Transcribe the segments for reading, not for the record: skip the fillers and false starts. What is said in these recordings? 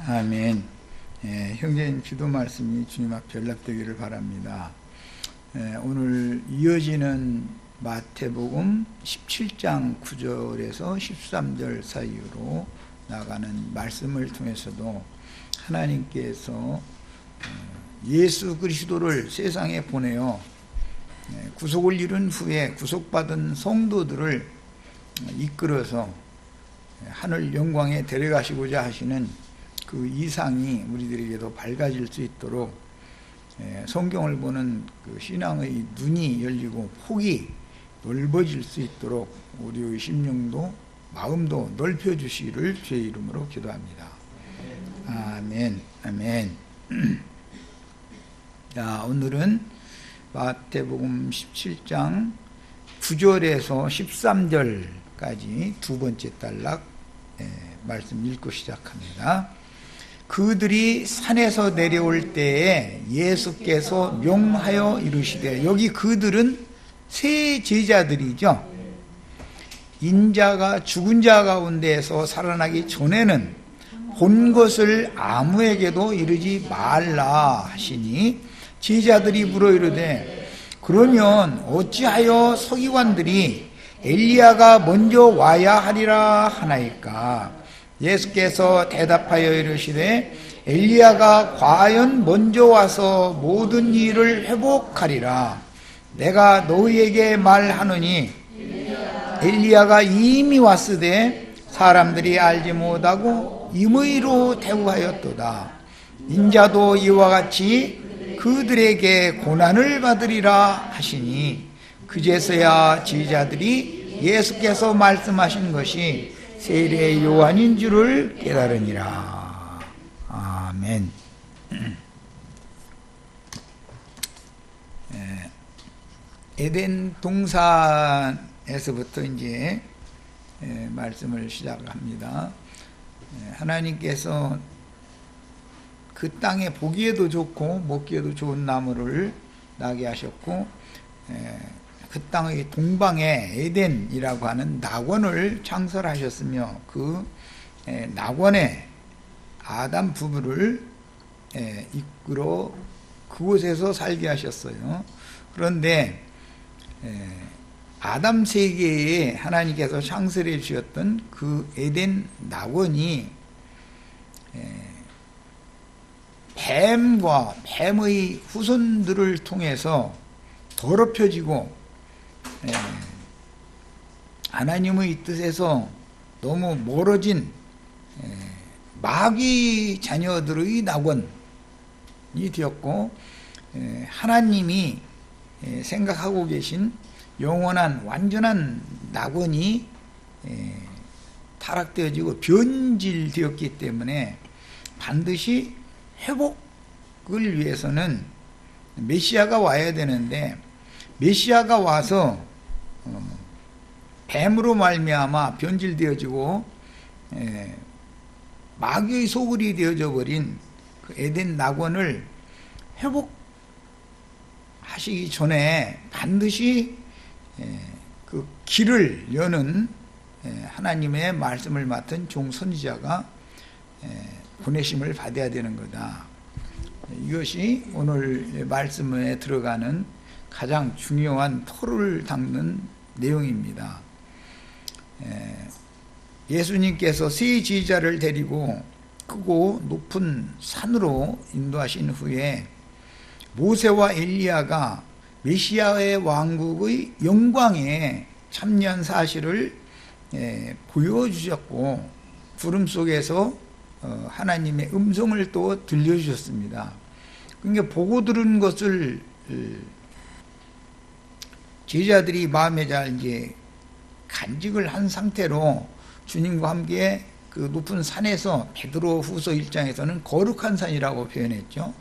아멘. 형제님 기도 말씀이 주님 앞에 연락되기를 바랍니다. 오늘 이어지는 마태복음 17장 9절에서 13절 사이로 나가는 말씀을 통해서도 하나님께서 예수 그리스도를 세상에 보내어 구속을 이룬 후에 구속받은 성도들을 이끌어서 하늘 영광에 데려가시고자 하시는 그 이상이 우리들에게도 밝아질 수 있도록 성경을 보는 그 신앙의 눈이 열리고 폭이 넓어질 수 있도록 우리의 심령도 마음도 넓혀주시기를 주의 이름으로 기도합니다. 아멘. 아멘. 자, 오늘은 마태복음 17장 9절에서 13절까지 두 번째 단락 말씀 읽고 시작합니다. 그들이 산에서 내려올 때에 예수께서 명하여 이르시되, 여기 그들은 세 제자들이죠. 인자가 죽은 자 가운데에서 살아나기 전에는 본 것을 아무에게도 이르지 말라 하시니 제자들이 물어 이르되, 그러면 어찌하여 서기관들이 엘리야가 먼저 와야 하리라 하나이까? 예수께서 대답하여 이르시되, 엘리야가 과연 먼저 와서 모든 일을 회복하리라. 내가 너희에게 말하노니 엘리야가 이미 왔으되 사람들이 알지 못하고 임의로 대우하였도다. 인자도 이와 같이 그들에게 고난을 받으리라 하시니, 그제서야 제자들이 예수께서 말씀하신 것이 세례 요한인 줄을 깨달으니라. 아멘. 에덴 동산에서부터 이제 말씀을 시작합니다. 하나님께서 그 땅에 보기에도 좋고 먹기에도 좋은 나무를 나게 하셨고, 그 땅의 동방에 에덴이라고 하는 낙원을 창설하셨으며, 그 낙원에 아담 부부를 이끌어 그곳에서 살게 하셨어요. 그런데 아담 세계에 하나님께서 창설해 주셨던 그 에덴 낙원이 뱀과 뱀의 후손들을 통해서 더럽혀지고 하나님의 뜻에서 너무 멀어진 마귀 자녀들의 낙원이 되었고, 하나님이 생각하고 계신 영원한 완전한 낙원이 타락되어지고 변질되었기 때문에 반드시 회복을 위해서는 메시아가 와야 되는데, 메시아가 와서 뱀으로 말미암아 변질되어지고 마귀의 소굴이 되어져 버린 그 에덴 낙원을 회복하시기 전에 반드시 그 길을 여는 하나님의 말씀을 맡은 종 선지자가 보내심을 받아야 되는 거다. 이것이 오늘 말씀에 들어가는 가장 중요한 토를 닦는 내용입니다. 예수님께서 세 제자를 데리고 크고 높은 산으로 인도하신 후에 모세와 엘리야가 메시아의 왕국의 영광에 참여한 사실을 보여주셨고, 구름 속에서 하나님의 음성을 또 들려주셨습니다. 그러니까 보고 들은 것을 제자들이 마음에 잘 이제 간직을 한 상태로 주님과 함께 그 높은 산에서, 베드로 후서 1장에서는 거룩한 산이라고 표현했죠.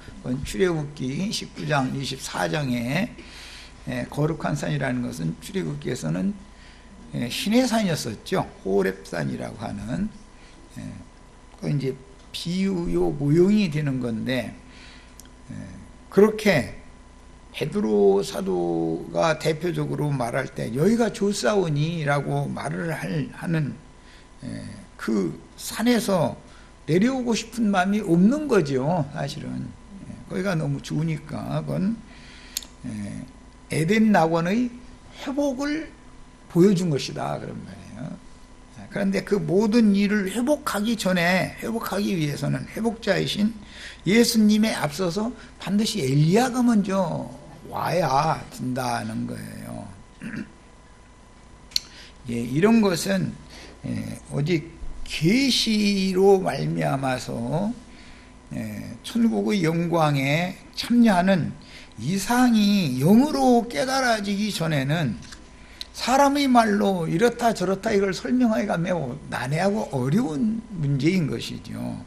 출애굽기 19장 24장에 거룩한 산이라는 것은 출애굽기에서는 신의 산이었었죠. 호렙산이라고 하는 그 이제 비유요 모형이 되는 건데, 그렇게 베드로 사도가 대표적으로 말할 때 여기가 좋사오니라고 말을 하는 그 산에서 내려오고 싶은 마음이 없는 거죠, 사실은. 거기가 너무 좋으니까. 그건 에덴 낙원의 회복을 보여준 것이다, 그런 말이에요. 그런데 그 모든 일을 회복하기 전에, 회복하기 위해서는 회복자이신 예수님에 앞서서 반드시 엘리야가 먼저 와야 된다는 거예요. 이런 것은 오직 계시로 말미암아서 천국의 영광에 참여하는 이상이 영으로 깨달아지기 전에는 사람의 말로 이렇다 저렇다 이걸 설명하기가 매우 난해하고 어려운 문제인 것이죠.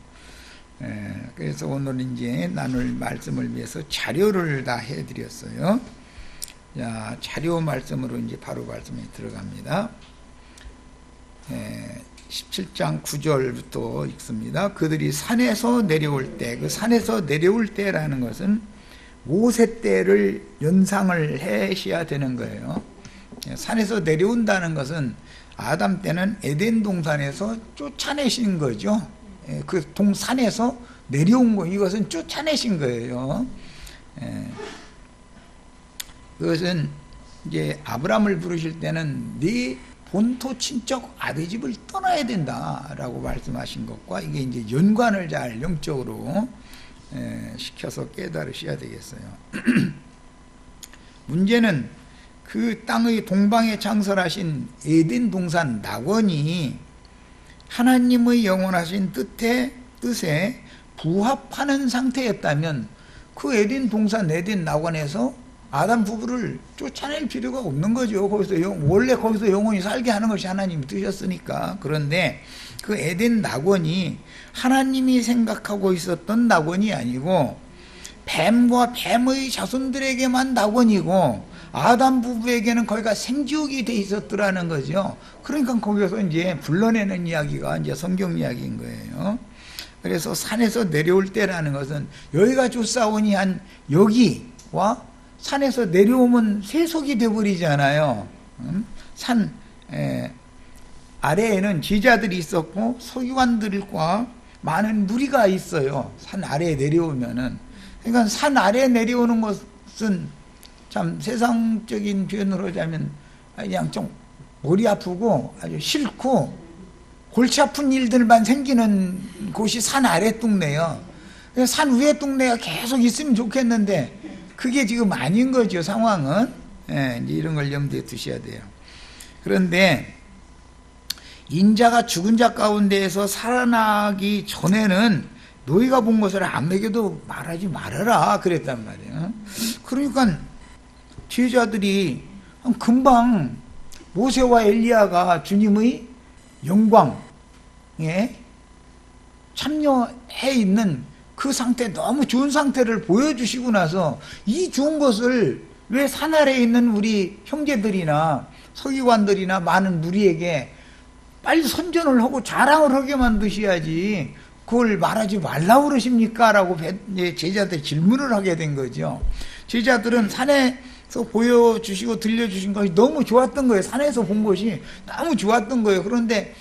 그래서 오늘 이제 나눌 말씀을 위해서 자료를 다 해드렸어요. 자, 자료 말씀으로 이제 바로 말씀에 들어갑니다. 17장 9절부터 읽습니다. 그들이 산에서 내려올 때, 그 산에서 내려올 때라는 것은 모세 때를 연상을 해셔야 되는 거예요. 산에서 내려온다는 것은 아담 때는 에덴 동산에서 쫓아내신 거죠. 그 동산에서 내려온 거, 이것은 쫓아내신 거예요. 그것은 이제 아브라함을 부르실 때는 네 본토 친척 아들 집을 떠나야 된다라고 말씀하신 것과 이게 이제 연관을 잘 영적으로 시켜서 깨달으셔야 되겠어요. 문제는 그 땅의 동방에 창설하신 에덴 동산 낙원이 하나님의 영원하신 뜻에 부합하는 상태였다면 그 에덴 동산 에덴 낙원에서 아담 부부를 쫓아낼 필요가 없는 거죠. 원래 거기서 영원히 살게 하는 것이 하나님이 뜻이었으니까. 그런데 그 에덴 낙원이 하나님이 생각하고 있었던 낙원이 아니고 뱀과 뱀의 자손들에게만 낙원이고 아담 부부에게는 거기가 생지옥이 돼 있었더라는 거죠. 그러니까 거기서 이제 불러내는 이야기가 이제 성경 이야기인 거예요. 그래서 산에서 내려올 때라는 것은 여기가 좋사오니 한 여기와 산에서 내려오면 세속이 되어버리잖아요. 산 아래에는 제자들이 있었고 서기관들과 많은 무리가 있어요. 산 아래에 내려오면은. 그러니까 산 아래에 내려오는 것은 참 세상적인 표현으로 하자면 그냥 좀 머리 아프고 아주 싫고 골치 아픈 일들만 생기는 곳이 산 아래 동네예요. 산 위에 동네가 계속 있으면 좋겠는데 그게 지금 아닌 거죠, 상황은. 이제 이런 걸 염두에 두셔야 돼요. 그런데 인자가 죽은 자 가운데에서 살아나기 전에는 너희가 본 것을 아무에게도 말하지 말아라 그랬단 말이에요. 그러니까 제자들이 금방 모세와 엘리야가 주님의 영광에 참여해 있는 그 상태, 너무 좋은 상태를 보여주시고 나서 이 좋은 것을 왜 산 아래에 있는 우리 형제들이나 서기관들이나 많은 무리에게 빨리 선전을 하고 자랑을 하게 만드셔야지 그걸 말하지 말라고 그러십니까? 라고 제자들이 질문을 하게 된 거죠. 제자들은 산에서 보여주시고 들려주신 것이 너무 좋았던 거예요. 산에서 본 것이 너무 좋았던 거예요. 그런데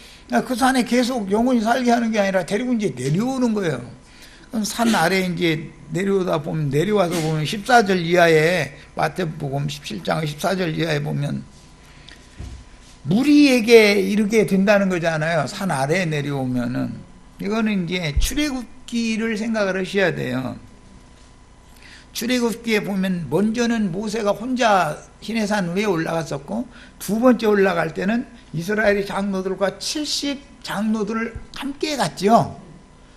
그 산에 계속 영원히 살게 하는 게 아니라 데리고 이제 내려오는 거예요. 그럼 산 아래 이제 내려와서 보면 14절 이하에 마태복음 17장 14절 이하에 보면 무리에게 이르게 된다는 거잖아요. 산 아래에 내려오면은. 이거는 이제 출애굽기를 생각을 하셔야 돼요. 출애굽기에 보면 먼저는 모세가 혼자 시내산 위에 올라갔었고 두 번째 올라갈 때는 이스라엘의 장로들과 70 장로들을 함께 갔죠.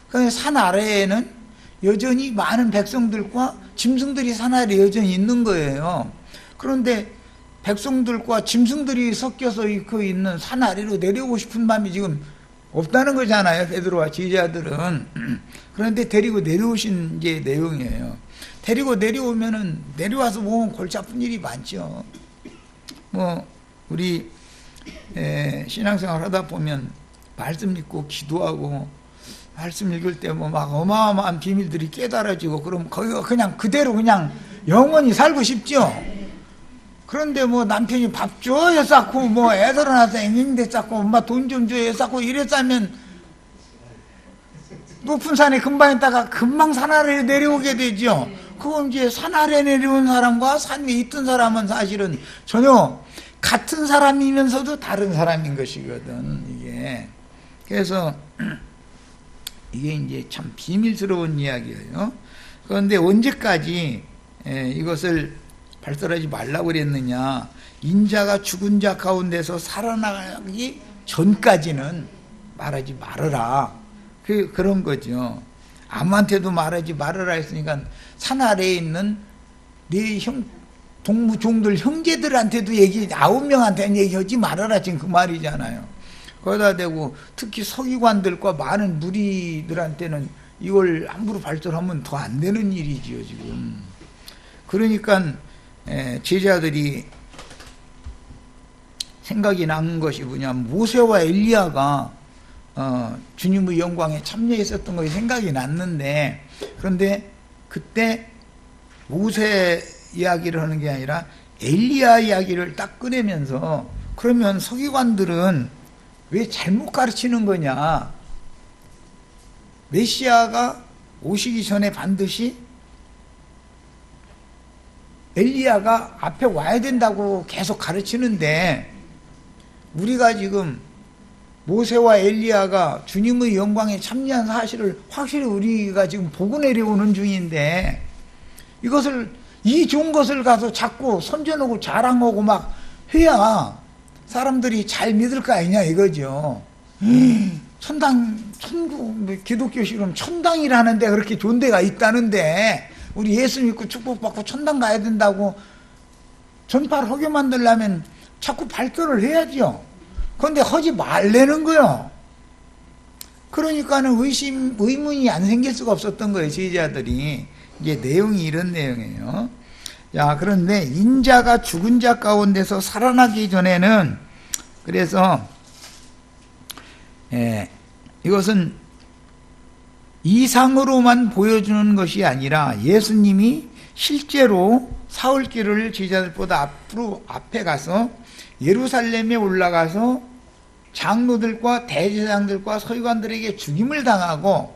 그래서 산 아래에는 여전히 많은 백성들과 짐승들이 산 아래에 여전히 있는 거예요. 그런데 백성들과 짐승들이 섞여서 있는 산 아래로 내려오고 싶은 마음이 지금 없다는 거잖아요. 베드로와 제자들은. 그런데 데리고 내려오신 게 내용이에요. 데리고 내려오면은 내려와서 보면 골치 아픈 일이 많죠. 우리 신앙생활 하다 보면 말씀 읽고 기도하고 말씀 읽을 때 막 어마어마한 비밀들이 깨달아지고 그럼 거기가 그냥 그대로 그냥 영원히 살고 싶죠. 그런데 남편이 밥 줘야 쌓고 애들 하나 앵앵대 쌓고 엄마 돈 좀 줘야 쌓고 이랬다면 높은 산에 금방 있다가 금방 산 아래에 내려오게 되죠. 그건 이제 산 아래에 내려온 사람과 산 위에 있던 사람은 사실은 전혀 같은 사람이면서도 다른 사람인 것이거든, 이게. 그래서 이게 이제 참 비밀스러운 이야기예요. 그런데 언제까지 이것을 발설하지 말라고 그랬느냐. 인자가 죽은 자 가운데서 살아나기 전까지는 말하지 말아라. 그런 거죠. 아무한테도 말하지 말아라 했으니까 산 아래에 있는 네 동무종들 형제들한테도 9명한테는 얘기하지 말아라. 지금 그 말이잖아요. 거기다 대고 특히 서기관들과 많은 무리들한테는 이걸 함부로 발설하면 더 안 되는 일이지요, 지금. 그러니까 제자들이 생각이 난 것이 뭐냐, 모세와 엘리야가 주님의 영광에 참여했었던 것이 생각이 났는데, 그런데 그때 모세 이야기를 하는 게 아니라 엘리야 이야기를 딱 꺼내면서, 그러면 서기관들은 왜 잘못 가르치는 거냐, 메시아가 오시기 전에 반드시 엘리야가 앞에 와야 된다고 계속 가르치는데, 우리가 지금 모세와 엘리야가 주님의 영광에 참여한 사실을 확실히 우리가 지금 보고 내려오는 중인데, 이것을, 이 좋은 것을 가서 자꾸 선전하고 자랑하고 막 해야 사람들이 잘 믿을 거 아니냐 이거죠. 천국, 기독교식으로 천당이라는데 그렇게 좋은 데가 있다는데, 우리 예수 믿고 축복받고 천당 가야 된다고 전파를 하게 만들려면 자꾸 발표를 해야죠. 그런데 하지 말라는 거요. 그러니까는 의문이 안 생길 수가 없었던 거예요, 제자들이. 이게 내용이 이런 내용이에요. 자, 그런데 인자가 죽은 자 가운데서 살아나기 전에는, 그래서 이것은 이상으로만 보여주는 것이 아니라 예수님이 실제로 사흘길을 제자들보다 앞에 가서 예루살렘에 올라가서 장로들과 대제사장들과 서기관들에게 죽임을 당하고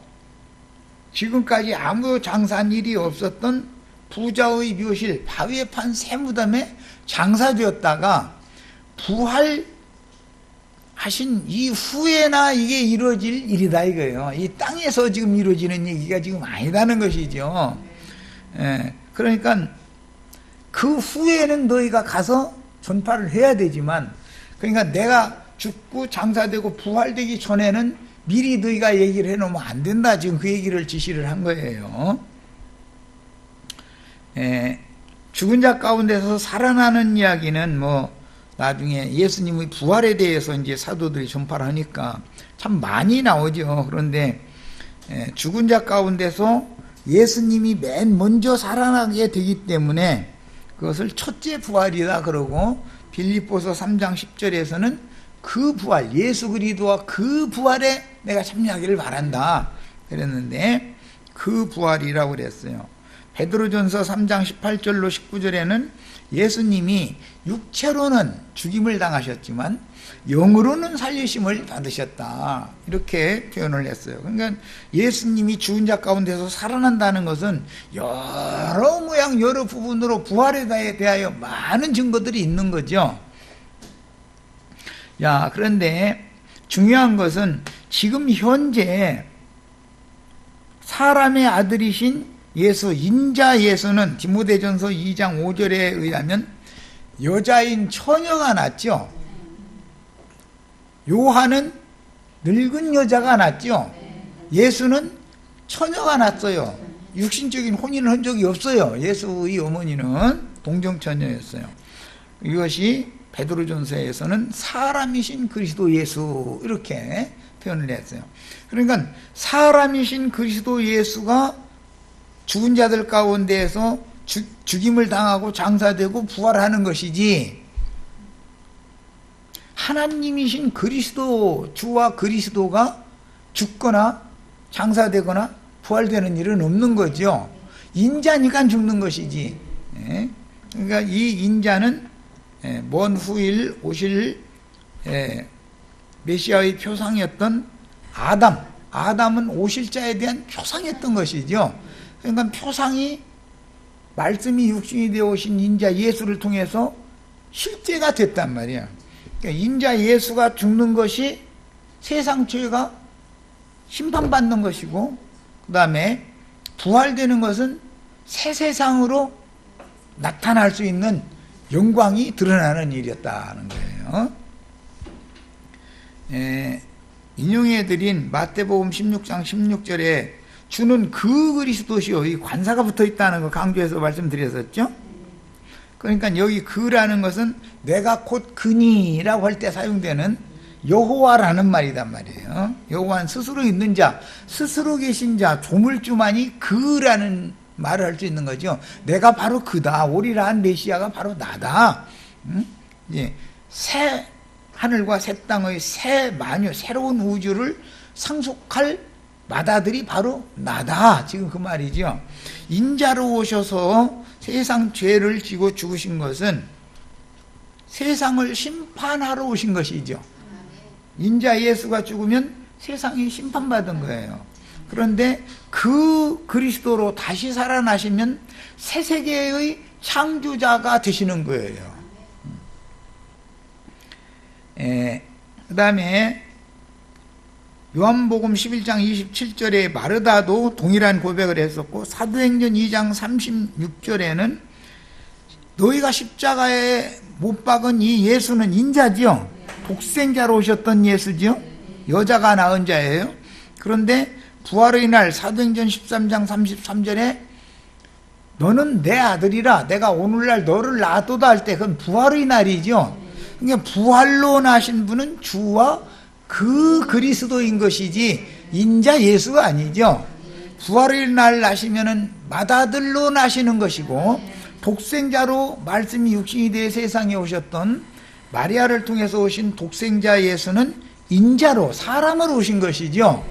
지금까지 아무 장사한 일이 없었던 부자의 묘실 바위에 판 쇠무덤에 장사되었다가 부활하신 이후에나 이게 이루어질 일이다 이거예요. 이 땅에서 지금 이루어지는 얘기가 지금 아니다는 것이죠. 그러니까 그 후에는 너희가 가서 전파를 해야 되지만, 그러니까 내가 죽고 장사되고 부활되기 전에는 미리 너희가 얘기를 해놓으면 안 된다. 지금 그 얘기를 지시를 한 거예요. 죽은 자 가운데서 살아나는 이야기는 뭐 나중에 예수님의 부활에 대해서 이제 사도들이 전파를 하니까 참 많이 나오죠. 그런데 죽은 자 가운데서 예수님이 맨 먼저 살아나게 되기 때문에 그것을 첫째 부활이다 그러고, 빌립보서 3장 10절에서는 그 부활, 예수 그리스도와 그 부활에 내가 참여하기를 바란다 그랬는데, 그 부활이라고 그랬어요. 베드로전서 3장 18절로 19절에는 예수님이 육체로는 죽임을 당하셨지만 영으로는 살리심을 받으셨다, 이렇게 표현을 했어요. 그러니까 예수님이 죽은 자 가운데서 살아난다는 것은 여러 모양 여러 부분으로 부활에 대하여 많은 증거들이 있는 거죠. 야, 그런데 중요한 것은 지금 현재 사람의 아들이신 예수, 인자 예수는 디모데전서 2장 5절에 의하면 여자인 처녀가 낳았죠. 요한은 늙은 여자가 낳았죠. 예수는 처녀가 낳았어요. 육신적인 혼인을 한 적이 없어요. 예수의 어머니는 동정처녀였어요. 이것이 베드로전서에서는 사람이신 그리스도 예수, 이렇게 표현을 했어요. 그러니까 사람이신 그리스도 예수가 죽은 자들 가운데에서 죽임을 당하고 장사되고 부활하는 것이지, 하나님이신 그리스도, 주와 그리스도가 죽거나 장사되거나 부활되는 일은 없는 거죠. 인자니까 죽는 것이지. 그러니까 이 인자는 먼 후일 오실 메시아의 표상이었던 아담, 아담은 오실자에 대한 표상이었던 것이죠. 그러니까 표상이 말씀이 육신이 되어 오신 인자 예수를 통해서 실제가 됐단 말이야. 그러니까 인자 예수가 죽는 것이 세상 죄가 심판받는 것이고, 그 다음에 부활되는 것은 새 세상으로 나타날 수 있는 영광이 드러나는 일이었다는 거예요. 인용해드린 마태복음 16장 16절에 주는 그 그리스도시요, 이 관사가 붙어 있다는 거 강조해서 말씀드렸었죠. 그러니까 여기 그라는 것은 내가 곧 그니라고 할 때 사용되는 여호와라는 말이단 말이에요. 여호와는 스스로 있는 자, 스스로 계신 자, 조물주만이 그라는 말을 할 수 있는 거죠. 내가 바로 그다. 오리라 한 메시아가 바로 나다. 예, 새 하늘과 새 땅의 새 만유, 새로운 우주를 상속할 마다들이 바로 나다. 지금 그 말이죠. 인자로 오셔서 세상 죄를 지고 죽으신 것은 세상을 심판하러 오신 것이죠. 인자 예수가 죽으면 세상이 심판받은 거예요. 그런데 그 그리스도로 다시 살아나시면 새 세계의 창조자가 되시는 거예요. 그 다음에 요한복음 11장 27절에 마르다도 동일한 고백을 했었고, 사도행전 2장 36절에는 너희가 십자가에 못 박은 이 예수는 인자지요. 독생자로 오셨던 예수지요. 여자가 낳은 자예요. 그런데 부활의 날 사도행전 13장 33절에 너는 내 아들이라, 내가 오늘날 너를 낳았도다 할 때 그건 부활의 날이죠. 그러니까 부활로 나신 분은 주와 그 그리스도인 것이지 인자 예수가 아니죠. 부활의 날 나시면은 맏아들로 나시는 것이고, 독생자로 말씀이 육신이 되어 세상에 오셨던 마리아를 통해서 오신 독생자 예수는 인자로 사람으로 오신 것이죠.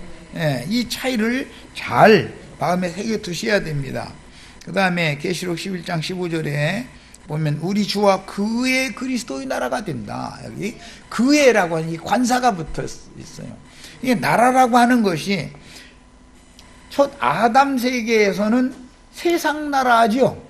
이 차이를 잘 마음에 새겨 두셔야 됩니다. 그 다음에 계시록 11장 15절에 보면 우리 주와 그의 그리스도의 나라가 된다. 여기 그의라고 하는 이 관사가 붙어 있어요. 이게 나라라고 하는 것이 첫 아담 세계에서는 세상 나라죠.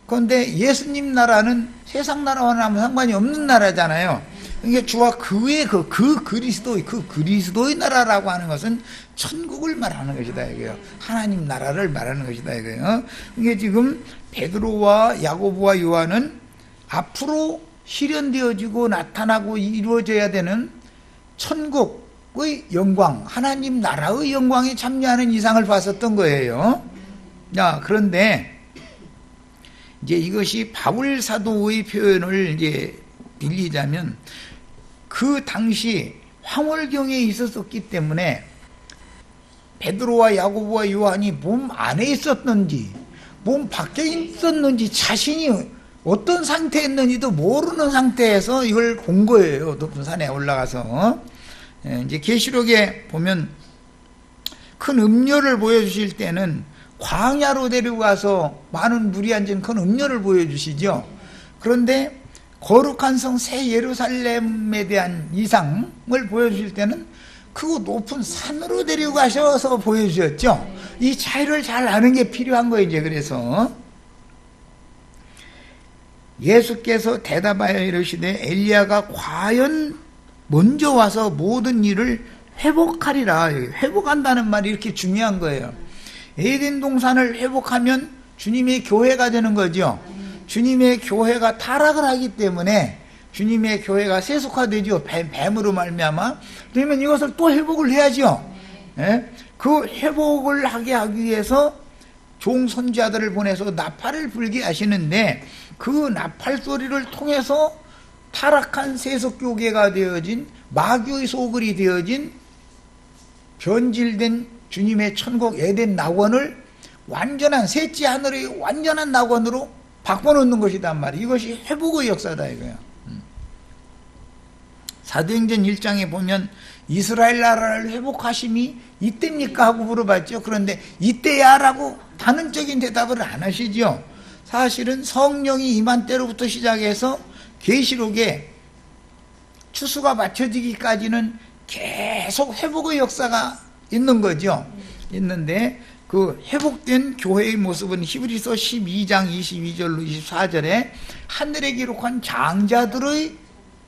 그런데 예수님 나라는 세상 나라와는 상관이 없는 나라잖아요. 그러니까 주와 그의 그 그리스도의 나라라고 하는 것은 천국을 말하는 것이다 이거예요. 하나님 나라를 말하는 것이다 이거예요. 이게 지금 베드로와 야고보와 요한은 앞으로 실현되어지고 나타나고 이루어져야 되는 천국의 영광, 하나님 나라의 영광에 참여하는 이상을 봤었던 거예요. 그런데 이제 이것이 바울 사도의 표현을 이제 빌리자면 그 당시 황홀경에 있었기 때문에 베드로와 야고보와 요한이 몸 안에 있었는지 몸 밖에 있었는지 자신이 어떤 상태였는지도 모르는 상태에서 이걸 본 거예요. 높은 산에 올라가서. 이제 계시록에 보면 큰 음료를 보여주실 때는 광야로 데려가서 많은 물이 앉은 큰 음료를 보여주시죠. 그런데 거룩한 성 새 예루살렘에 대한 이상을 보여주실 때는 그 높은 산으로 데려가셔서 보여주셨죠. 이 차이를 잘 아는 게 필요한 거예요. 이제 그래서 예수께서 대답하여 이르시되 엘리야가 과연 먼저 와서 모든 일을 회복하리라. 회복한다는 말이 이렇게 중요한 거예요. 에덴 동산을 회복하면 주님의 교회가 되는 거죠. 주님의 교회가 타락을 하기 때문에 주님의 교회가 세속화되죠. 뱀으로 말미암아. 그러면 이것을 또 회복을 해야죠. 그 회복을 하게 하기 위해서 종선자들을 보내서 나팔을 불게 하시는데 그 나팔 소리를 통해서 타락한 세속교계가 되어진 마귀의 소굴이 되어진 변질된 주님의 천국 에덴 낙원을 완전한 셋째 하늘의 완전한 낙원으로 바꿔놓는 것이단 말이에요. 이것이 회복의 역사다 이거예요. 사도행전 1장에 보면 이스라엘 나라를 회복하심이 이때입니까? 하고 물어봤죠. 그런데 이때야 라고 단언적인 대답을 안 하시죠. 사실은 성령이 임한 때로부터 시작해서 계시록에 추수가 맞춰지기까지는 계속 회복의 역사가 있는 거죠. 있는데 그 회복된 교회의 모습은 히브리서 12장 22절로 24절에 하늘에 기록한 장자들의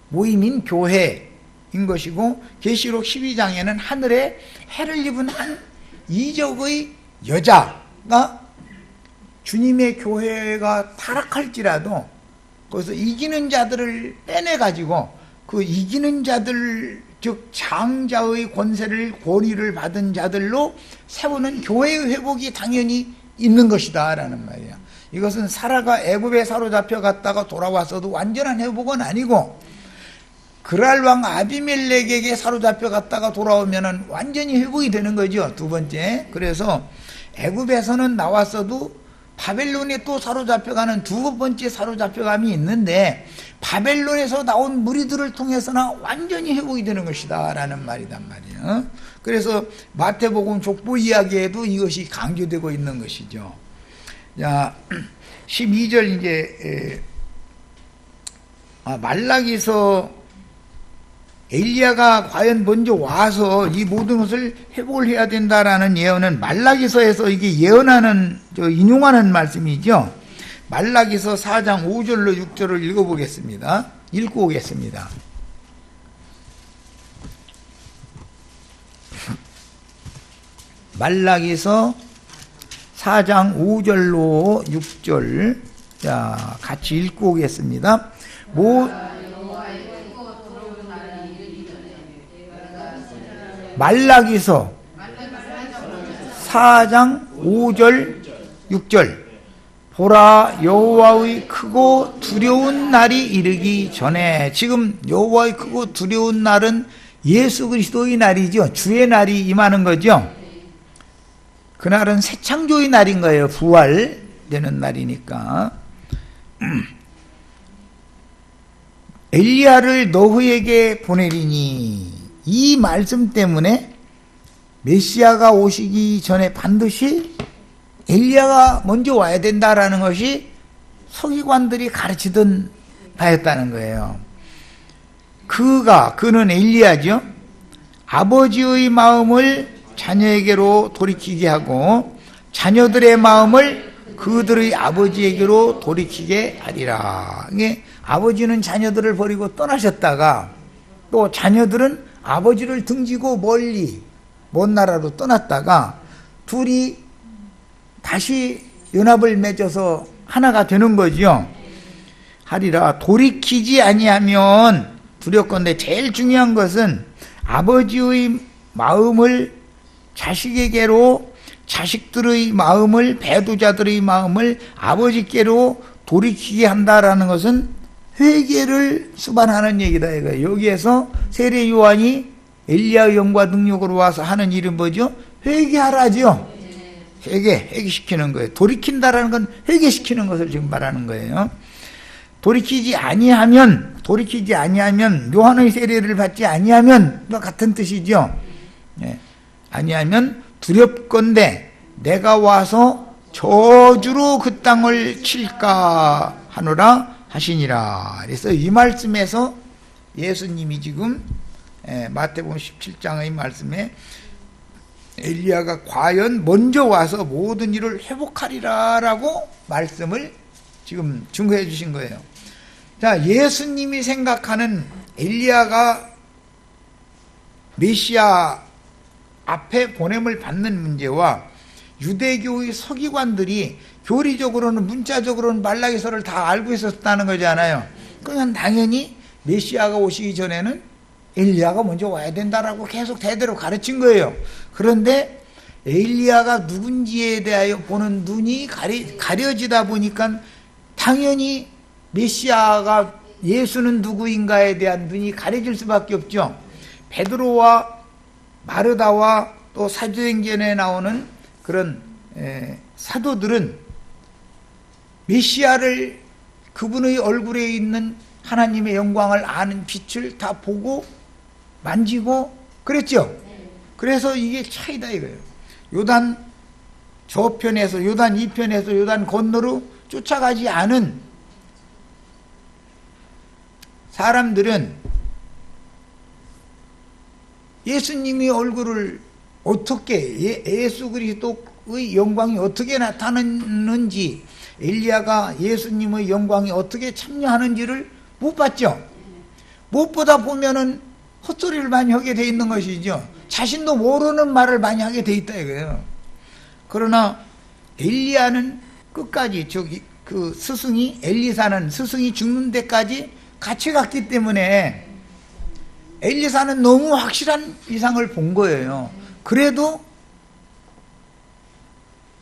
모임인 교회인 것이고, 계시록 12장에는 하늘에 해를 입은 한 이적의 여자가 주님의 교회가 타락할지라도 거기서 이기는 자들을 빼내가지고 그 이기는 자들, 즉 장자의 권세를, 권위를 받은 자들로 세우는 교회의 회복이 당연히 있는 것이다 라는 말이에요. 이것은 사라가 애굽에 사로잡혀 갔다가 돌아왔어도 완전한 회복은 아니고, 그랄 왕 아비멜렉에게 사로잡혀 갔다가 돌아오면은 완전히 회복이 되는 거죠. 두 번째. 그래서 애굽에서는 나왔어도 바벨론에 또 사로잡혀가는 두 번째 사로잡혀감이 있는데, 바벨론에서 나온 무리들을 통해서나 완전히 회복이 되는 것이다 라는 말이단 말이에요. 그래서 마태복음 족보 이야기에도 이것이 강조되고 있는 것이죠. 자, 12절 이제 말라기서 엘리야가 과연 먼저 와서 이 모든 것을 회복을 해야 된다라는 예언은 말라기서에서 이게 예언하는, 인용하는 말씀이죠. 말라기서 4장 5절로 6절을 읽어보겠습니다. 읽고 오겠습니다. 말라기서 4장 5절로 6절, 자, 같이 읽고 오겠습니다. 말라기서 4장 5절 6절. 보라, 여호와의 크고 두려운 날이 이르기 전에. 지금 여호와의 크고 두려운 날은 예수 그리스도의 날이죠. 주의 날이 임하는 거죠. 그날은 새 창조의 날인 거예요. 부활되는 날이니까. 엘리야를 너희에게 보내리니, 이 말씀 때문에 메시아가 오시기 전에 반드시 엘리야가 먼저 와야 된다라는 것이 서기관들이 가르치던 바였다는 거예요. 그는 엘리야죠. 아버지의 마음을 자녀에게로 돌이키게 하고 자녀들의 마음을 그들의 아버지에게로 돌이키게 하리라. 이게 아버지는 자녀들을 버리고 떠나셨다가 또 자녀들은 아버지를 등지고 멀리 먼 나라로 떠났다가 둘이 다시 연합을 맺어서 하나가 되는 거죠. 하리라. 돌이키지 아니하면 두렵건대, 제일 중요한 것은 아버지의 마음을 자식에게로, 자식들의 마음을, 배도자들의 마음을 아버지께로 돌이키게 한다라는 것은 회개를 수반하는 얘기다 이거예요. 여기에서 세례 요한이 엘리야의 영과 능력으로 와서 하는 일은 뭐죠? 회개하라죠. 회개시키는 거예요. 돌이킨다라는 건 회개시키는 것을 지금 말하는 거예요. 돌이키지 아니하면, 요한의 세례를 받지 아니하면, 같은 뜻이죠. 아니하면 두렵건대 내가 와서 저주로 그 땅을 칠까 하노라 하시니라. 그래서 이 말씀에서 예수님이 지금 마태복음 17장의 말씀에 엘리야가 과연 먼저 와서 모든 일을 회복하리라 라고 말씀을 지금 증거해 주신 거예요. 자, 예수님이 생각하는 엘리야가 메시아 앞에 보냄을 받는 문제와 유대교의 서기관들이 교리적으로는, 문자적으로는 말라기서를 다 알고 있었다는 거잖아요. 그건 당연히 메시아가 오시기 전에는 엘리야가 먼저 와야 된다라고 계속 대대로 가르친 거예요. 그런데 엘리야가 누군지에 대하여 보는 눈이 가려지다 보니까 당연히 메시아가, 예수는 누구인가에 대한 눈이 가려질 수밖에 없죠. 베드로와 마르다와 또 사도행전에 나오는 그런 사도들은 메시아를, 그분의 얼굴에 있는 하나님의 영광을 아는 빛을 다 보고 만지고 그랬죠. 그래서 이게 차이다 이거예요. 요단 저편에서, 요단 이편에서 요단 건너로 쫓아가지 않은 사람들은 예수님의 얼굴을 어떻게 예수 그리스도의 영광이 어떻게 나타났는지, 엘리야가 예수님의 영광이 어떻게 참여하는지를 못 봤죠. 못 보다 보면은 헛소리를 많이 하게 돼 있는 것이죠. 자신도 모르는 말을 많이 하게 돼 있다 이거예요. 그러나 엘리야는 끝까지 그 스승이, 엘리사는 스승이 죽는 데까지 같이 갔기 때문에 엘리사는 너무 확실한 이상을 본 거예요. 그래도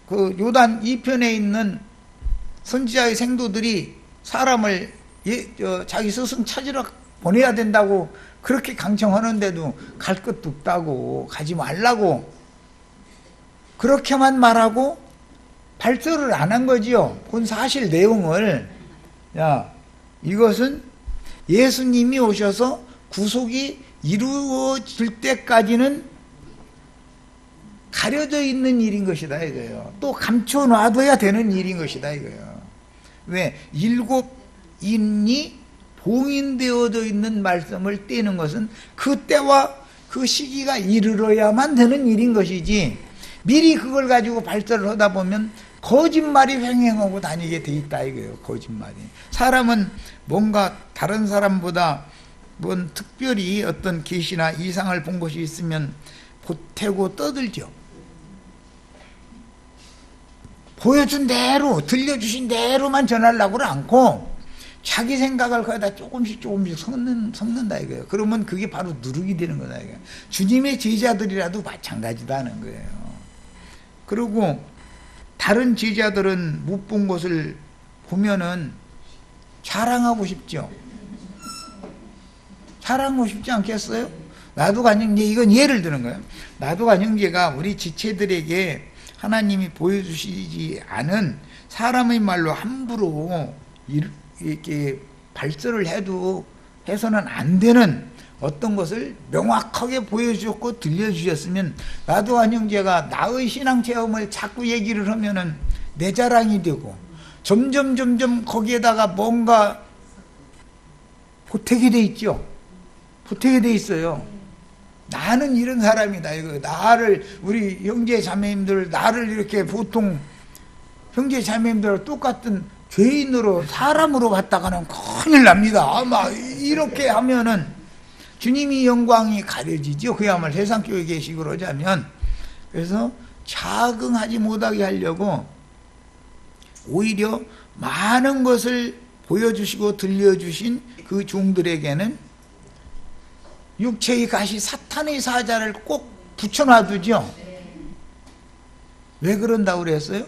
그 요단 이편에 있는 선지자의 생도들이 사람을 자기 스승 찾으러 보내야 된다고 그렇게 강청하는데도 갈 것도 없다고, 가지 말라고 그렇게만 말하고 발설을 안 한 거지요. 본 사실 내용을. 야, 이것은 예수님이 오셔서 구속이 이루어질 때까지는 가려져 있는 일인 것이다 이거예요. 또 감춰놔둬야 되는 일인 것이다 이거예요. 왜? 7인이 봉인되어져 있는 말씀을 떼는 것은 그때와 그 시기가 이르러야만 되는 일인 것이지, 미리 그걸 가지고 발설을 하다 보면 거짓말이 횡행하고 다니게 돼 있다 이거예요. 거짓말이. 사람은 뭔가 다른 사람보다 뭔 특별히 어떤 계시나 이상을 본 것이 있으면 보태고 떠들죠. 보여준 대로, 들려주신 대로만 전하려고는 않고 자기 생각을 거기다 조금씩 섞는다 이거예요. 그러면 그게 바로 누룩이 되는 거다 이거예요. 주님의 제자들이라도 마찬가지다는 거예요. 그리고 다른 제자들은 못 본 것을 보면은 자랑하고 싶죠. 자랑하고 싶지 않겠어요? 나도간 형제, 이건 예를 드는 거예요. 나도간 형제가 우리 지체들에게 하나님이 보여주시지 않은 사람의 말로 함부로 이렇게 발설을 해서는 안 되는 어떤 것을 명확하게 보여주셨고 들려주셨으면, 나도간 형제가 나의 신앙 체험을 자꾸 얘기를 하면은 내 자랑이 되고 점점 거기에다가 뭔가 보태게 돼 있죠. 보태게 돼 있어요. 나는 이런 사람이다 이거. 나를, 우리 형제 자매님들 나를 이렇게 보통 형제 자매님들 똑같은 죄인으로, 사람으로 봤다가는 큰일 납니다. 아마 이렇게 하면은 주님이 영광이 가려지죠. 그야말로 세상교회 계식으로 하자면. 그래서 자긍하지 못하게 하려고 오히려 많은 것을 보여주시고 들려주신 그 종들에게는 육체의 가시, 사탄의 사자를 꼭 붙여놔두죠. 왜 그런다고 그랬어요?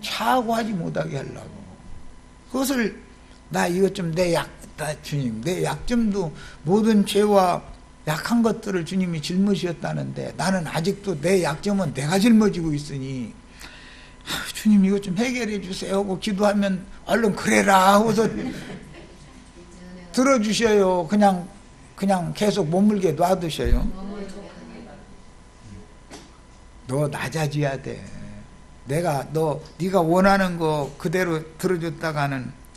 차고하지 못하게 하려고. 그것을 나 이것 좀 내 주님, 내 약점도, 모든 죄와 약한 것들을 주님이 짊어지셨다는데 나는 아직도 내 약점은 내가 짊어지고 있으니 주님 이것 좀 해결해 주세요 하고 기도하면 얼른 그래라 하고서 들어주셔요. 그냥 계속 머물게 놔두셔요. 너 낮아져야 돼. 네가 원하는 거 그대로 들어줬다가는,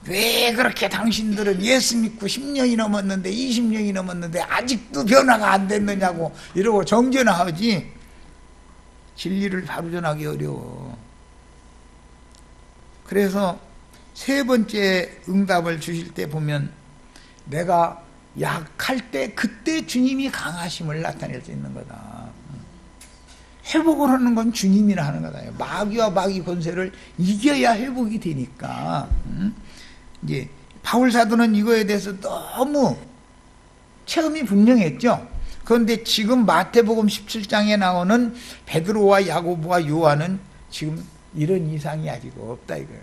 왜 그렇게 당신들은 예수 믿고 10년이 넘었는데 20년이 넘었는데 아직도 변화가 안 됐느냐고 이러고 정죄나하지, 진리를 바로 전하기 어려워. 그래서 세 번째 응답을 주실 때 보면, 내가 약할 때 그때 주님이 강하심을 나타낼 수 있는 거다. 회복을 하는 건 주님이나 하는 거다. 마귀와 마귀 권세를 이겨야 회복이 되니까. 이제 바울 사도는 이거에 대해서 너무 체험이 분명했죠. 그런데 지금 마태복음 17장에 나오는 베드로와 야고보와 요한은 지금 이런 이상이 아직 없다 이거예요.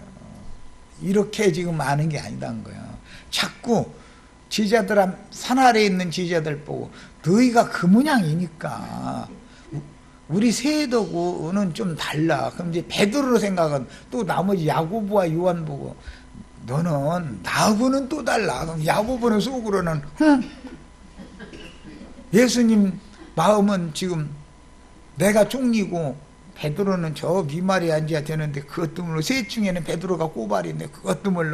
이렇게 지금 많은 게 아니다는 거예요. 자꾸 제자들, 산 아래에 있는 제자들 보고 너희가 그 모양이니까 우리 세도고는 좀 달라. 그럼 이제 베드로로 생각은 또 나머지 야고보와 요한 보고 너는 나하고는 또 달라. 그럼 야고보는 속으로는 예수님 마음은 지금 내가 쪽리고 베드로는 저 미말에 앉아야 되는데 그것 때문에 셋 중에는 베드로가 꼬발인데 그것 때문에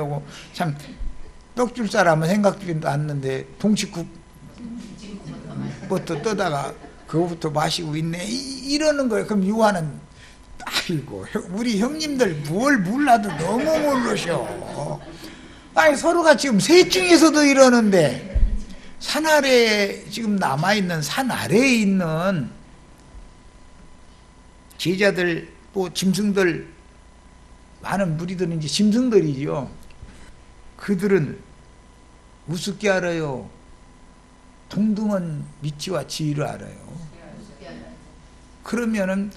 참 떡줄 사람은 생각지도 않는데 동치국 젖부터 떠다가 그거부터 마시고 있네 이러는 거예요. 그럼 요한은 아이고 우리 형님들 뭘 몰라도 너무 모르셔. 아니 서로가 지금 셋 중에서도 이러는데 산 아래에 지금 남아있는 산 아래에 있는 제자들 또 짐승들 많은 무리들은 이제 짐승들이죠. 그들은 우습게 알아요? 동등한 위치와 지위를 알아요? 그러면은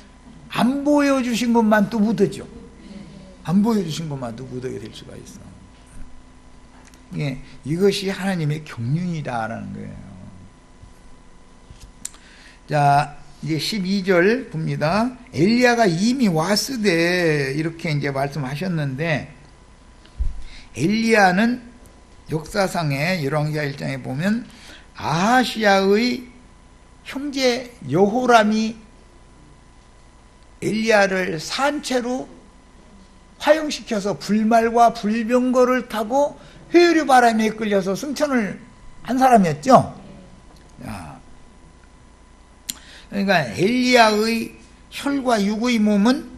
안 보여주신 것만 또 묻어죠. 안 보여주신 것만 또 묻어게 될 수가 있어. 예, 이것이 하나님의 경륜이다라는 거예요. 자, 이제 12절 봅니다. 엘리야가 이미 왔으되 이렇게 이제 말씀하셨는데, 엘리야는 역사상의 열왕기하 1장에 보면 아하시야의 형제 여호람이 엘리야를 산채로 화형시켜서 불말과 불병거를 타고 회오리 바람에 끌려서 승천을 한 사람이었죠. 그러니까 엘리야의 혈과 육의 몸은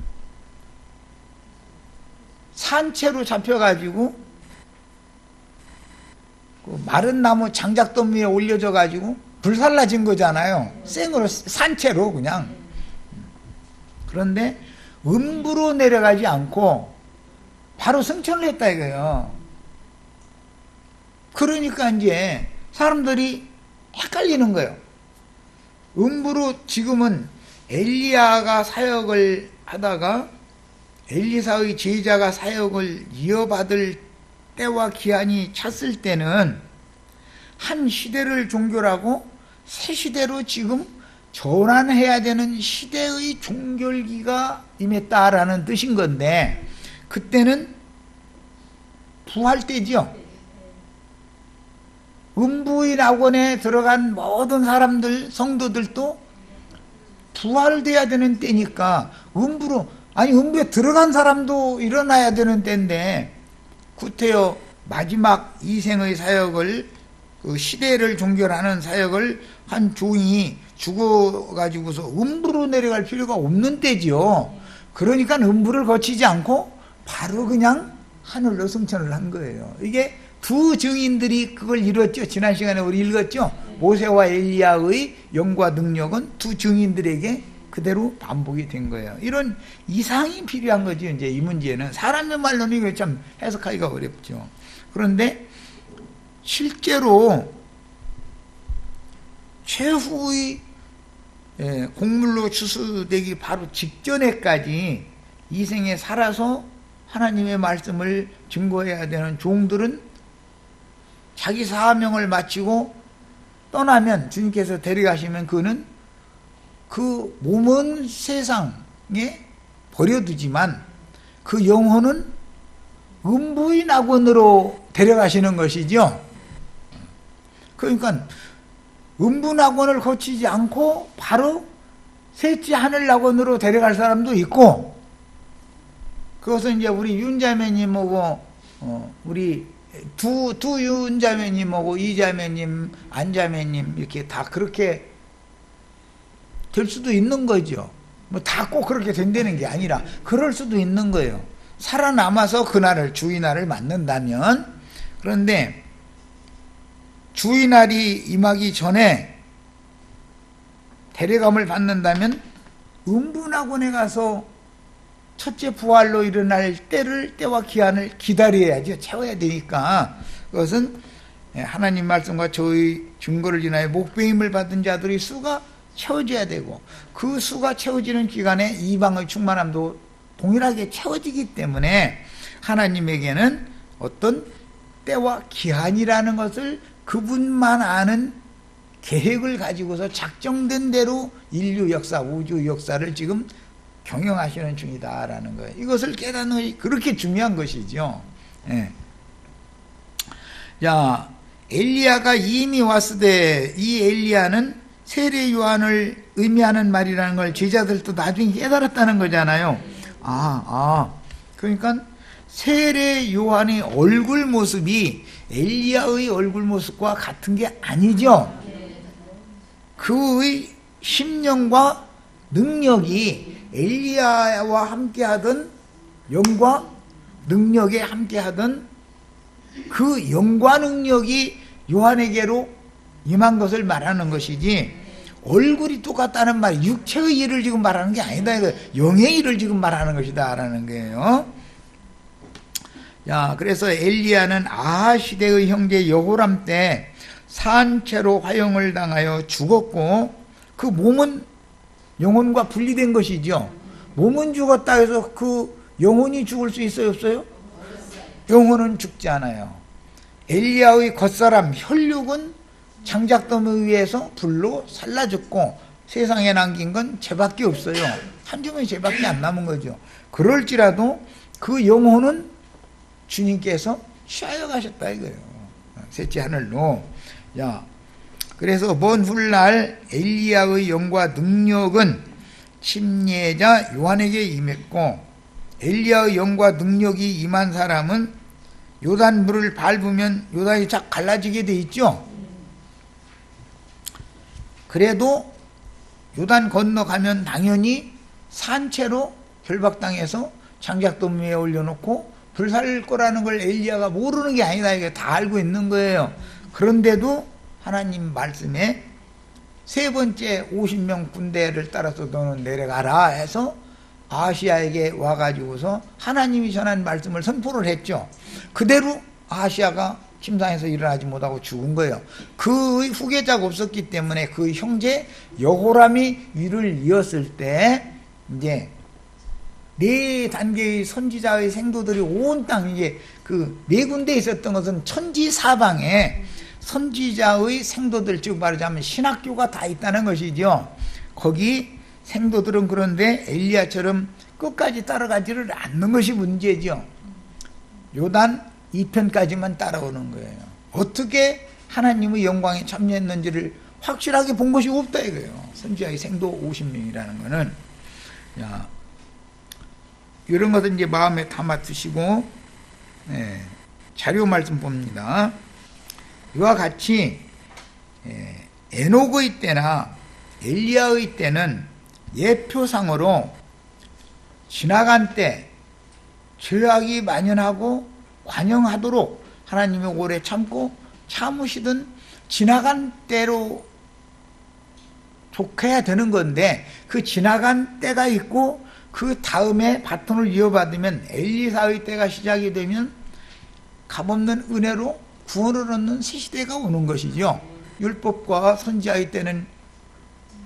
산채로 잡혀가지고 그 마른 나무 장작돔 위에 올려져 가지고 불살라진 거잖아요. 생으로 산채로 그냥. 그런데 음부로 내려가지 않고 바로 승천을 했다 이거예요. 그러니까 이제 사람들이 헷갈리는 거예요. 음부로 지금은 엘리야가 사역을 하다가 엘리사의 제자가 사역을 이어받을 때와 기한이 찼을 때는 한 시대를 종결하고 새 시대로 지금 전환해야 되는 시대의 종결기가 임했다라는 뜻인 건데, 그때는 부활 때죠. 음부의 낙원에 들어간 모든 사람들, 성도들도 부활돼야 되는 때니까 음부에 들어간 사람도 일어나야 되는 때인데, 구태여 마지막 이생의 사역을, 그 시대를 종결하는 사역을 한 종이 죽어가지고서 음부로 내려갈 필요가 없는 때지요. 그러니까 음부를 거치지 않고 바로 그냥 하늘로 승천을 한 거예요. 이게 두 증인들이 그걸 이뤘죠. 지난 시간에 우리 읽었죠. 모세와 엘리야의 영과 능력은 두 증인들에게 그대로 반복이 된 거예요. 이런 이상이 필요한 거죠. 이제 이 문제는 사람의 말로는 이거 참 해석하기가 어렵죠. 그런데 실제로 최후의 공물로 추수되기 바로 직전에까지 이 생에 살아서 하나님의 말씀을 증거해야 되는 종들은 자기 사명을 마치고 떠나면, 주님께서 데려가시면 그는 그 몸은 세상에 버려두지만 그 영혼은 음부의 낙원으로 데려가시는 것이죠. 그러니까 음부 낙원을 거치지 않고 바로 셋째 하늘 낙원으로 데려갈 사람도 있고, 그것은 이제 우리 윤자매님하고 우리 두 윤자매님하고 이자매님, 안자매님 이렇게 다 그렇게 될 수도 있는 거죠. 뭐 다 꼭 그렇게 된다는 게 아니라 그럴 수도 있는 거예요. 살아남아서 그날을, 주의날을 맞는다면. 그런데 주의날이 임하기 전에 데려감을 받는다면 음부낙원에 가서 첫째 부활로 일어날 때와 기한을 기다려야죠. 채워야 되니까. 그것은 하나님 말씀과 저의 증거를 인하여 목배임을 받은 자들의 수가 채워져야 되고, 그 수가 채워지는 기간에 이방의 충만함도 동일하게 채워지기 때문에 하나님에게는 어떤 때와 기한이라는 것을 그분만 아는 계획을 가지고서 작정된 대로 인류 역사, 우주 역사를 지금 경영하시는 중이다라는 거예요. 이것을 깨닫는 것이 그렇게 중요한 것이죠. 예. 자, 엘리야가 이미 왔으되, 이 엘리야는 세례 요한을 의미하는 말이라는 걸 제자들도 나중에 깨달았다는 거잖아요. 그러니까 세례 요한의 얼굴 모습이 엘리야의 얼굴 모습과 같은 게 아니죠. 그의 심령과 능력이 엘리야와 함께하던 영과 능력에 함께하던 그 영과 능력이 요한에게로 임한 것을 말하는 것이지, 얼굴이 똑같다는 말이 육체의 일을 지금 말하는 게 아니다. 영의 일을 지금 말하는 것이다 라는 거예요. 자, 그래서 엘리야는 아하 시대의 형제 여호람 때 산채로 화형을 당하여 죽었고, 그 몸은 영혼과 분리된 것이죠. 몸은 죽었다 해서 그 영혼이 죽을 수 있어요, 없어요? 영혼은 죽지 않아요. 엘리야의 겉사람 혈육은 장작더미 위에서 불로 살라 죽고 세상에 남긴 건 죄밖에 없어요. 한 주머니 죄밖에 안 남은 거죠. 그럴지라도 그 영혼은 주님께서 쉬어 가셨다 이거예요. 셋째 하늘로. 야, 그래서 먼 훗날 엘리야의 영과 능력은 침례자 요한에게 임했고, 엘리야의 영과 능력이 임한 사람은 요단 물을 밟으면 요단이 쫙 갈라지게 돼 있죠. 그래도 요단 건너가면 당연히 산채로 결박당해서 장작더미 위에 올려놓고 불살 거라는 걸 엘리야가 모르는 게 아니다. 이게 다 알고 있는 거예요. 그런데도 하나님 말씀에 세 번째 50명 군대를 따라서 너는 내려가라 해서 아하시야에게 와가지고서 하나님이 전한 말씀을 선포를 했죠. 그대로 아하시야가 침상에서 일어나지 못하고 죽은 거예요. 그의 후계자가 없었기 때문에 그 형제 여호람이 위를 이었을 때 이제 네 단계의 선지자의 생도들이 온 땅, 이게 그 네 군데에 있었던 것은 천지 사방에 선지자의 생도들, 즉 말하자면 신학교가 다 있다는 것이죠. 거기 생도들은 그런데 엘리야처럼 끝까지 따라가지를 않는 것이 문제죠. 요단 2편까지만 따라오는 거예요. 어떻게 하나님의 영광에 참여했는지를 확실하게 본 것이 없다 이거예요. 선지자의 생도 50명이라는 거는. 야, 이런 것은 이제 마음에 담아 두시고, 자료 말씀 봅니다. 이와 같이 에녹의 때나 엘리야의 때는 예표상으로 지나간 때 죄악이 만연하고 관영하도록 하나님이 오래 참고 참으시던 지나간 때로 속해야 되는 건데, 그 지나간 때가 있고 그 다음에 바톤을 이어받으면 엘리사의 때가 시작이 되면 값없는 은혜로 구원을 얻는 새 시대가 오는 것이죠. 율법과 선지자의 때는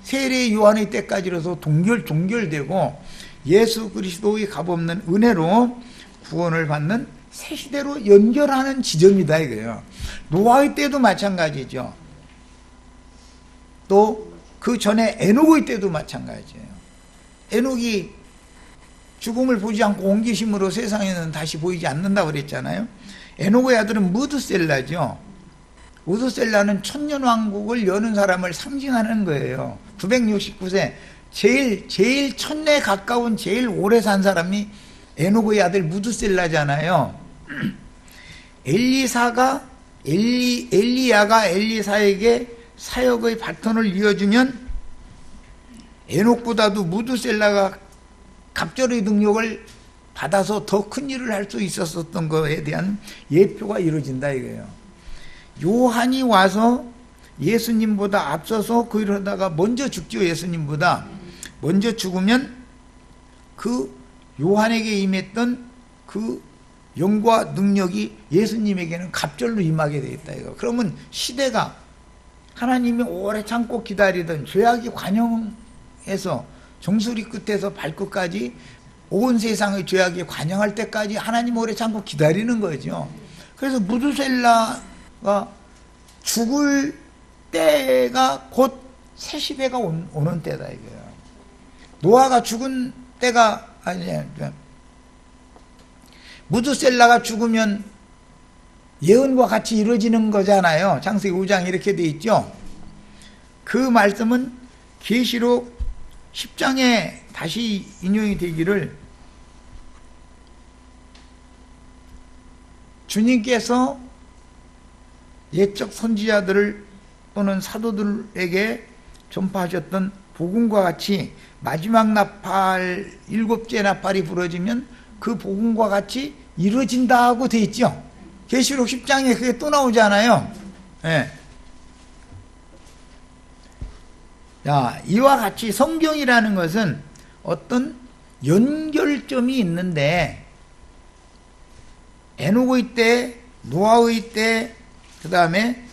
세례 요한의 때까지로서 동결되고 예수 그리스도의 값없는 은혜로 구원을 받는 새 시대로 연결하는 지점이다 이거예요. 노아의 때도 마찬가지죠. 또 그 전에 에녹의 때도 마찬가지예요. 에녹이 죽음을 보지 않고 옮기심으로 세상에는 다시 보이지 않는다고 그랬잖아요. 에녹의 아들은 무드셀라죠. 무드셀라는 천년왕국을 여는 사람을 상징하는 거예요. 969세 제일 천년에 가까운 제일 오래 산 사람이 에녹의 아들 무드셀라잖아요. 엘리야가 엘리사에게 사역의 바톤을 이어주면 에녹보다도 무드셀라가 갑절의 능력을 받아서 더 큰 일을 할 수 있었던 것에 대한 예표가 이루어진다 이거예요. 요한이 와서 예수님보다 앞서서 그 일을 하다가 먼저 죽죠. 예수님보다 먼저 죽으면 그 요한에게 임했던 그 영과 능력이 예수님에게는 갑절로 임하게 되겠다 이거. 그러면 시대가 하나님이 오래 참고 기다리던 죄악이 관영해서 정수리 끝에서 발끝까지 온 세상의 죄악이 관영할 때까지 하나님 오래 참고 기다리는 거죠. 그래서 무드셀라가 죽을 때가 곧 새 시대가 오는 때다 이거예요. 노아가 죽은 때가 아니야. 무드셀라가 죽으면 예언과 같이 이루어지는 거잖아요. 창세기 5장 이렇게 돼 있죠. 그 말씀은 계시록 10장에 다시 인용이 되기를, 주님께서 옛적 선지자들을 또는 사도들에게 전파하셨던 복음과 같이 마지막 나팔, 7째 나팔이 부러지면 그 복음과 같이 이루어진다고 돼 있죠. 계시록 10장에 그게 또 나오잖아요. 예. 자, 이와 같이 성경이라는 것은 어떤 연결점이 있는데, 에녹의 때, 노아의 때, 그 다음에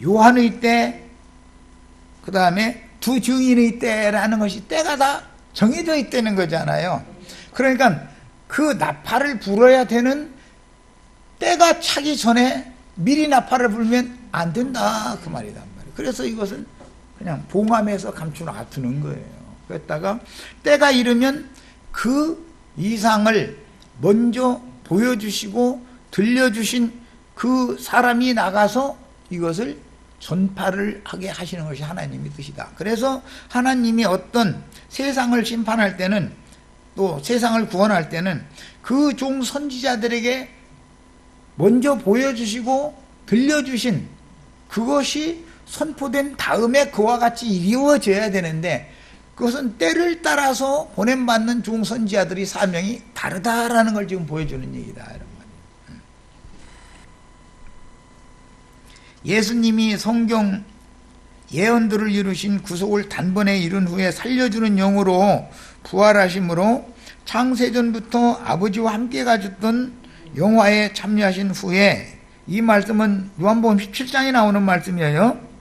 요한의 때, 그 다음에 두 증인의 때라는 것이 때가 다 정해져 있다는 거잖아요. 그러니까 그 나팔을 불어야 되는 때가 차기 전에 미리 나팔을 불면 안 된다, 그 말이란 말이에요. 그래서 이것은 그냥 봉함해서 감추놔두는 거예요. 그랬다가 때가 이르면 그 이상을 먼저 보여주시고 들려주신 그 사람이 나가서 이것을 전파를 하게 하시는 것이 하나님의 뜻이다. 그래서 하나님이 어떤 세상을 심판할 때는, 또 세상을 구원할 때는 그 종 선지자들에게 먼저 보여주시고 들려주신 그것이 선포된 다음에 그와 같이 이루어져야 되는데, 그것은 때를 따라서 보냄받는 종 선지자들의 사명이 다르다라는 걸 지금 보여주는 얘기다, 이런 말이에요. 예수님이 성경 예언들을 이루신 구속을 단번에 이룬 후에 살려주는 영으로 부활하심으로 창세전부터 아버지와 함께 가졌던 영화에 참여하신 후에, 이 말씀은 요한복음 17장에 나오는 말씀이에요.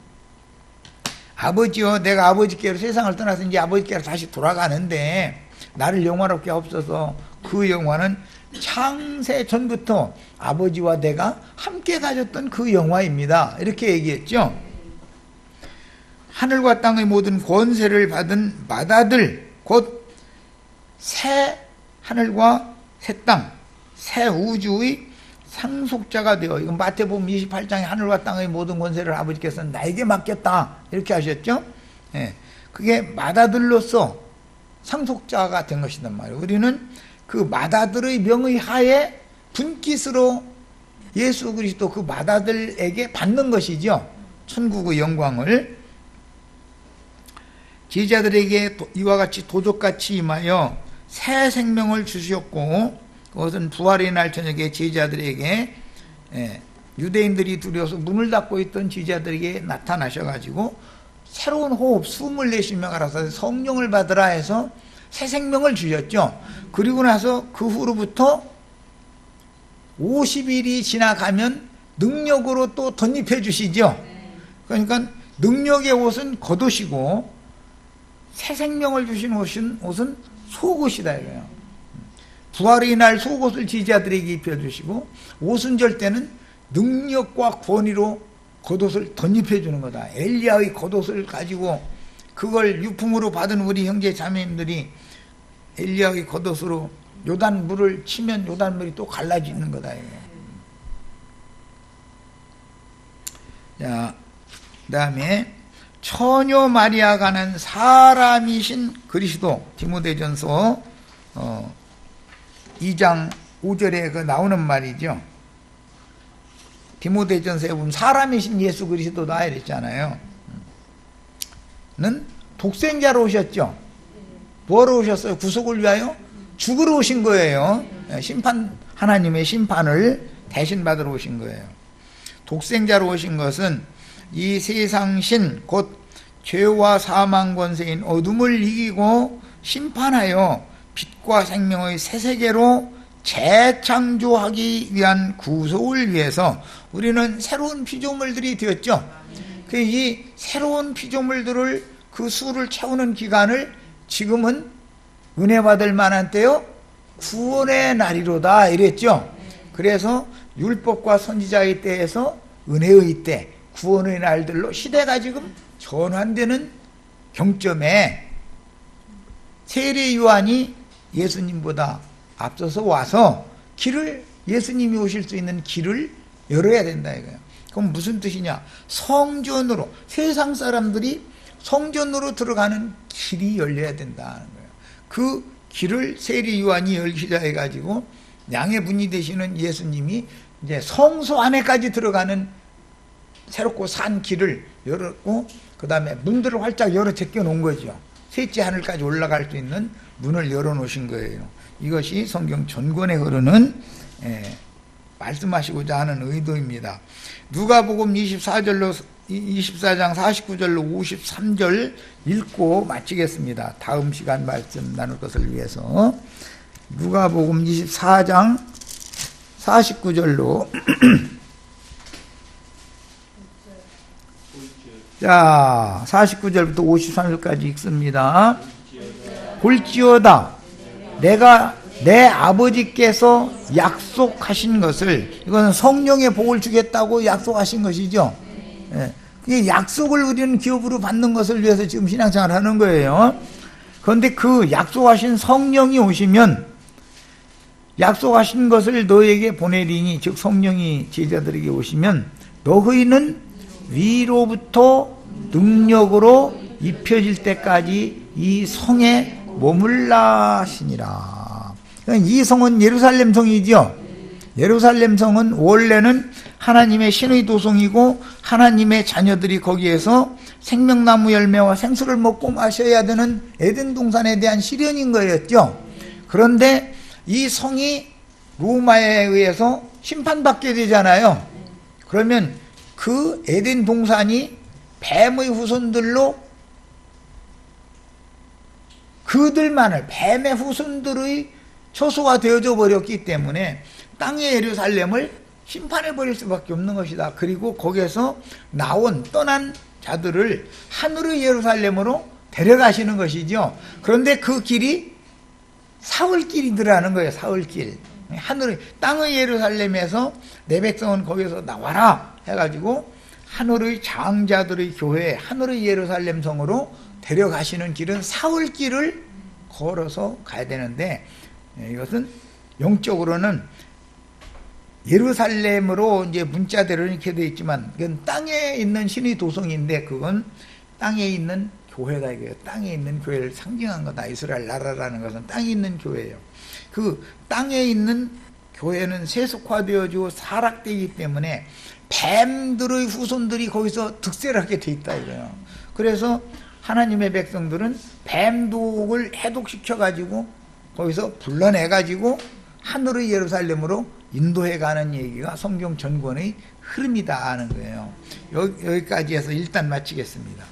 아버지여, 내가 아버지께로 세상을 떠나서 이제 아버지께로 다시 돌아가는데 나를 영화롭게 하옵소서. 그 영화는 창세 전부터 아버지와 내가 함께 가졌던 그 영화입니다. 이렇게 얘기했죠. 하늘과 땅의 모든 권세를 받은 맏아들, 곧 새 하늘과 새 땅, 새 우주의 상속자가 되어, 이건 마태복음 28장에 하늘과 땅의 모든 권세를 아버지께서는 나에게 맡겼다, 이렇게 하셨죠. 예, 그게 맏아들로서 상속자가 된 것이란 말이에요. 우리는 그 맏아들의 명의 하에 분깃으로 예수 그리스도 그 맏아들에게 받는 것이죠. 천국의 영광을. 제자들에게 이와 같이 도적같이 임하여 새 생명을 주셨고, 그것은 부활의 날 저녁에 제자들에게, 유대인들이 두려워서 문을 닫고 있던 제자들에게 나타나셔가지고 새로운 호흡, 숨을 내쉬며 가라사 성령을 받으라 해서 새 생명을 주셨죠. 그리고 나서 그 후로부터 50일이 지나가면 능력으로 또 덧입혀 주시죠. 그러니까 능력의 옷은 겉옷이고 새 생명을 주신 옷은 속옷이다 이거예요. 부활의 날 속옷을 제자들에게 입혀주시고 오순절 때는 능력과 권위로 겉옷을 덧입혀 주는 거다. 엘리야의 겉옷을 가지고 그걸 유품으로 받은 우리 형제 자매님들이 엘리야의 겉옷으로 요단 물을 치면 요단 물이 또 갈라지는 거다. 자, 그 다음에 처녀 마리아가는 사람이신 그리스도, 디모데전서 2장 5절에 그 나오는 말이죠. 디모데전서에 보면 사람이신 예수 그리스도다 이랬잖아요. 는 독생자로 오셨죠. 뭐로 오셨어요? 구속을 위하여 죽으러 오신 거예요. 심판, 하나님의 심판을 대신 받으러 오신 거예요. 독생자로 오신 것은 이 세상신 곧 죄와 사망 권세인 어둠을 이기고 심판하여 빛과 생명의 새 세계로 재창조하기 위한 구속을 위해서 우리는 새로운 피조물들이 되었죠. 이 새로운 피조물들을 그 수를 채우는 기간을 지금은 은혜 받을 만한 때요 구원의 날이로다 이랬죠. 그래서 율법과 선지자의 때에서 은혜의 때, 구원의 날들로 시대가 지금 전환되는 경점에 세례 요한이 예수님보다 앞서서 와서 길을, 예수님이 오실 수 있는 길을 열어야 된다 이거예요. 그럼 무슨 뜻이냐? 성전으로, 세상 사람들이 성전으로 들어가는 길이 열려야 된다는 거예요. 그 길을 세례 요한이 열기자 해가지고 양의 분이 되시는 예수님이 이제 성소 안에까지 들어가는 새롭고 산 길을 열었고, 그 다음에 문들을 활짝 열어 제껴 놓은 거죠. 셋째 하늘까지 올라갈 수 있는 문을 열어 놓으신 거예요. 이것이 성경 전권에 흐르는 말씀하시고자 하는 의도입니다. 누가복음 24장 49절로 53절 읽고 마치겠습니다. 다음 시간 말씀 나눌 것을 위해서. 누가복음 24장 49절로 자, 49절부터 53절까지 읽습니다. 볼지어다 내가 내 아버지께서 약속하신 것을, 이거는 성령의 복을 주겠다고 약속하신 것이죠. 이 약속을 우리는 기업으로 받는 것을 위해서 지금 신앙생활을 하는 거예요. 그런데 그 약속하신 성령이 오시면, 약속하신 것을 너에게 보내리니, 즉 성령이 제자들에게 오시면 너희는 위로부터 능력으로 입혀질 때까지 이 성에 머물라 하시니라. 이 성은 예루살렘 성이죠. 예루살렘 성은 원래는 하나님의 신의 도성이고 하나님의 자녀들이 거기에서 생명나무 열매와 생수를 먹고 마셔야 되는 에덴 동산에 대한 실현인 거였죠. 그런데 이 성이 로마에 의해서 심판받게 되잖아요. 그러면 그 에덴 동산이 뱀의 후손들로, 그들만을, 뱀의 후손들의 처소가 되어져 버렸기 때문에 땅의 예루살렘을 심판해 버릴 수밖에 없는 것이다. 그리고 거기에서 떠난 자들을 하늘의 예루살렘으로 데려가시는 것이죠. 그런데 그 길이 사흘길이더라는 거예요. 사흘길. 땅의 예루살렘에서 내 백성은 거기서 나와라 해가지고 하늘의 장자들의 교회, 하늘의 예루살렘 성으로 데려가시는 길은 사흘길을 걸어서 가야 되는데, 이것은 영적으로는 예루살렘으로 이제 문자대로 이렇게 되어 있지만 그건 땅에 있는 신의 도성인데, 그건 땅에 있는 교회다 이거예요. 땅에 있는 교회를 상징한 거다. 이스라엘 나라라는 것은 땅에 있는 교회예요. 그 땅에 있는 교회는 세속화되어지고 사락되기 때문에 뱀들의 후손들이 거기서 득세를 하게 돼 있다 이거예요. 그래서 하나님의 백성들은 뱀독을 해독시켜가지고 거기서 불러내가지고 하늘의 예루살렘으로 인도해가는 얘기가 성경 전권의 흐름이다 하는 거예요. 여기까지 해서 일단 마치겠습니다.